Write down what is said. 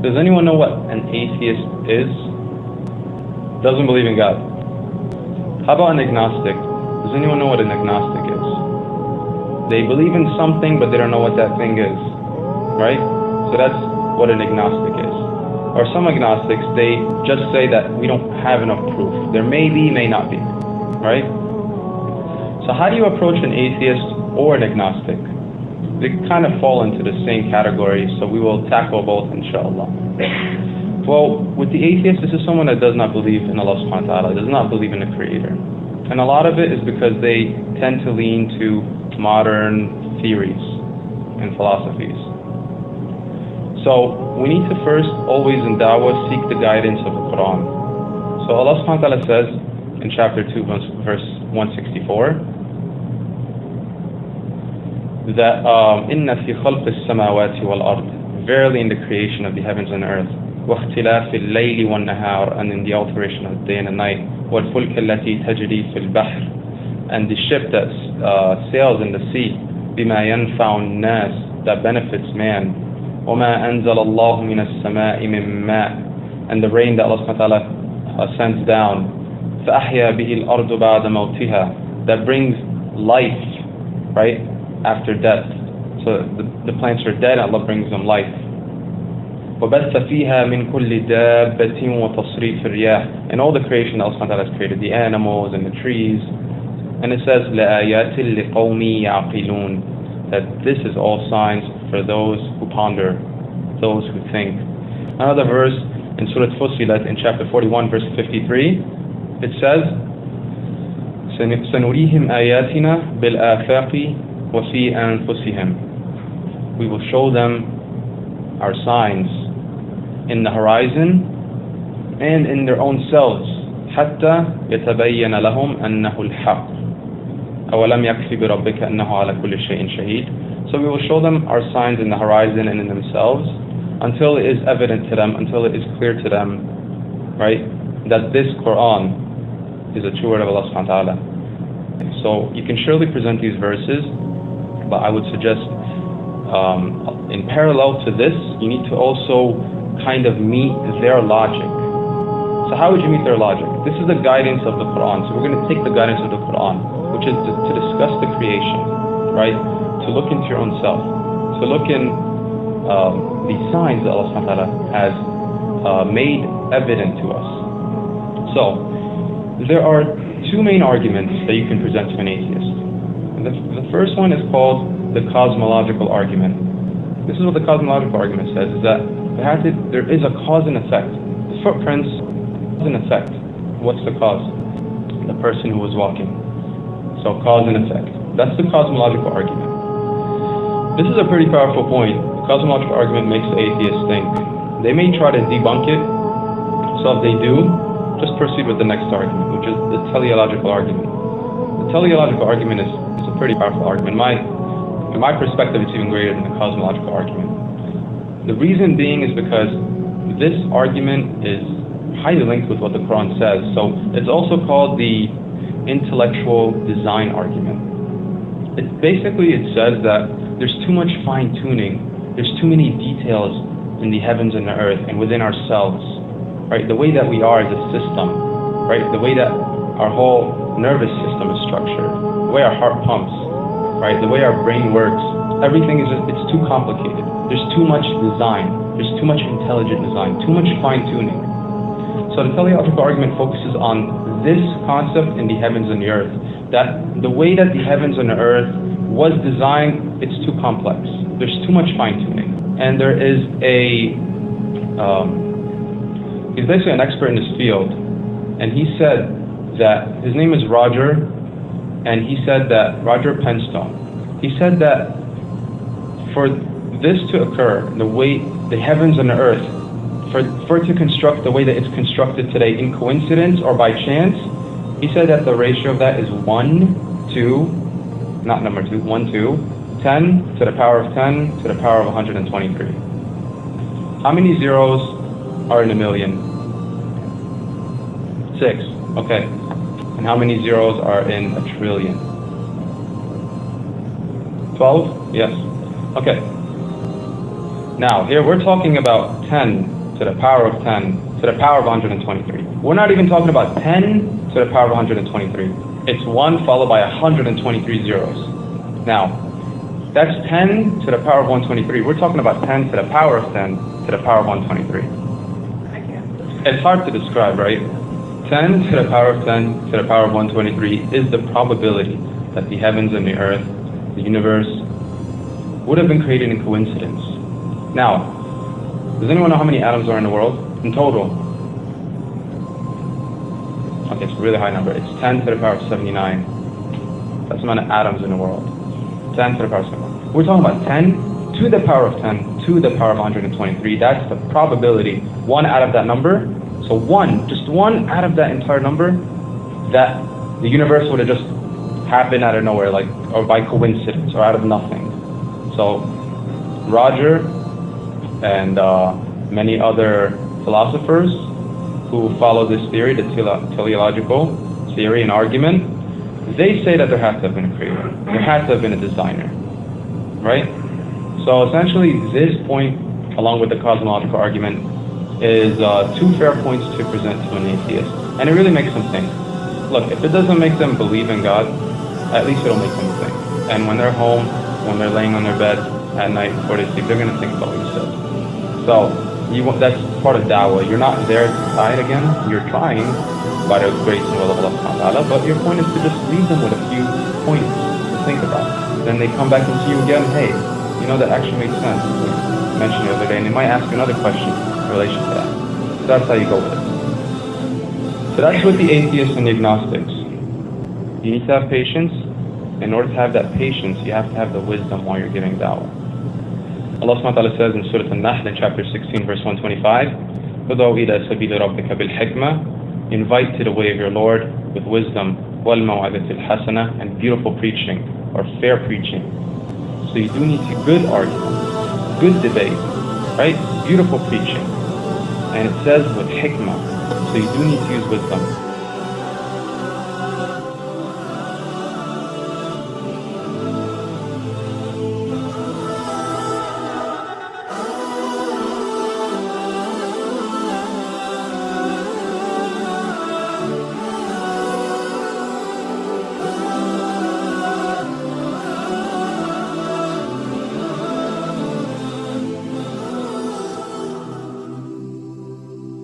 Does anyone know what an atheist is? Doesn't believe in God. How about an agnostic? Does anyone know what an agnostic is? They believe in something, but they don't know what that thing is, right? So that's what an agnostic is. Or some agnostics, they just say that we don't have enough proof. There may be, may not be, right? So how do you approach an atheist or an agnostic? They kind of fall into the same category, so we will tackle both, inshallah. Well, with the atheist, this is someone that does not believe in Allah subhanahu wa ta'ala, does not believe in the Creator. And a lot of it is because they tend to lean to modern theories and philosophies. So we need to first, always in Dawah, seek the guidance of the Quran. So Allah subhanahu wa ta'ala says in chapter 2, verse 164, that إِنَّ فِي خَلْقِ السَّمَاوَاتِ وَالْأَرْضِ, verily in the creation of the heavens and earth, وَاخْتِلَافِ اللَّيْلِ وَالنَّهَارِ, and in the alteration of the day and the night, وَالْفُلْكَ الَّتِي تَجْرِي فِي الْبَحْرِ, and the ship that sails in the sea, بِمَا يَنْفَعُ النَّاسِ, that benefits man, وَمَا أَنزَلَ اللَّهُ مِنَ السَّمَاءِ مِن مَاءٍ, and the rain that Allah subhanahu wa ta'ala sends down, فَأَحْيَا بِهِ الْأَرْضُ بَعْدَ مَوْتِهَا, that brings life, right, after death. So the plants are dead, Allah brings them life. وَبَثَّ فِيهَا مِن كُلِّ دَابَّةٍ وَتَصْرِيفِ الرِّيَاحِ, and all the creation that Allah subhanahu wa ta'ala has created, the animals and the trees. And it says, لَآيَاتٍ لِقَوْمٍ يَعْقِلُونَ, that this is all signs for those who ponder, those who think. Another verse in Surah Fussilat in chapter 41, verse 53, it says, سَنُرِيهِمْ آيَاتِنَا بِالْآفَاقِ وَفِي أَنفُسِهِمْ, we will show them our signs in the horizon and in their own selves, حَتَّى يَتَبَيَّنَ لَهُمْ أَنَّهُ الْحَقُّ أَوَلَمْ يَكْفِ بِرَبِّكَ أَنَّهُ عَلَى كُلِّ شَيْءٍ شَهِيدٌ. So we will show them our signs in the horizon and in themselves until it is evident to them, until it is clear to them, right, that this Quran is a true word of Allah subhanahu wa ta'ala. So you can surely present these verses, but I would suggest in parallel to this, you need to also kind of meet their logic. So how would you meet their logic? This is the guidance of the Quran. So we're going to take the guidance of the Quran, which is to discuss the creation, right? To look into your own self, to look in the signs that Allah subhanahu wa ta'ala has made evident to us. So there are two main arguments that you can present to an atheist. And the first one is called the cosmological argument. This is what the cosmological argument says, is that there is a cause and effect. The footprints, cause and effect. What's the cause? The person who was walking. So cause and effect. That's the cosmological argument. This is a pretty powerful point. The cosmological argument makes the atheists think. They may try to debunk it, so if they do, just proceed with the next argument, which is the teleological argument. The teleological argument is a pretty powerful argument. In my perspective, it's even greater than the cosmological argument. The reason being is because this argument is highly linked with what the Quran says. So it's also called the intellectual design argument. It says that there's too much fine-tuning, there's too many details in the heavens and the earth and within ourselves, right? The way that we are as a system, right? The way that our whole nervous system is structured, the way our heart pumps, right? The way our brain works, everything it's too complicated. There's too much design, there's too much intelligent design, too much fine-tuning. So the teleological argument focuses on this concept in the heavens and the earth, that the way that the heavens and the earth was designed, it's too complex. There's too much fine-tuning. And there is he's basically an expert in this field, and he said that, his name is Roger, and he said that, Roger Penstone, he said that for this to occur, the way the heavens and the earth, for it to construct the way that it's constructed today in coincidence or by chance, he said that the ratio of that is 1 to 10 to the power of 10 to the power of 123. How many zeros are in a million? 6. Okay. And how many zeros are in a trillion? 12? Yes. Okay. Now, here we're talking about 10 to the power of 10 to the power of 123. We're not even talking about 10 to the power of 123. It's 1 followed by 123 zeros. Now, that's 10 to the power of 123. We're talking about 10 to the power of 10 to the power of 123. It's hard to describe, right? 10 to the power of 10 to the power of 123 is the probability that the heavens and the earth, the universe, would have been created in coincidence. Now, does anyone know how many atoms are in the world in total? Okay, it's a really high number. It's 10 to the power of 79. That's the amount of atoms in the world. 10 to the power of 79. We're talking about 10 to the power of 10 to the power of 123. That's the probability. One out of that number. So just one out of that entire number, that the universe would have just happened out of nowhere, or by coincidence, or out of nothing. So Roger and many other philosophers who follow this theory, the teleological theory and argument, they say that there has to have been a creator. There has to have been a designer, right? So essentially, this point, along with the cosmological argument, is two fair points to present to an atheist. And it really makes them think. Look, if it doesn't make them believe in God, at least it'll make them think. And when they're home, when they're laying on their bed at night before they sleep, they're going to think about what you said. So that's part of Dawah. You're not there to try it again. You're trying by the grace and will of Allah subhanahu wa ta'ala, but your point is to just leave them with a few points to think about. Then they come back and see you again, hey, that actually makes sense. We mentioned the other day, and they might ask you another question in relation to that. So that's how you go with it. So that's with the atheists and the agnostics. You need to have patience. In order to have that patience, you have to have the wisdom while you're giving da'wah. Allah subhanahu wa ta'ala says in Surah An-Nahl in chapter 16 verse 125, "Ud'u ila sabili rabbika bil hikmah," invite to the way of your Lord with wisdom, wal maw'adatil hasana, and beautiful preaching or fair preaching. So you do need to good argument, good debate, right? Beautiful preaching. And it says with hikmah, so you do need to use wisdom.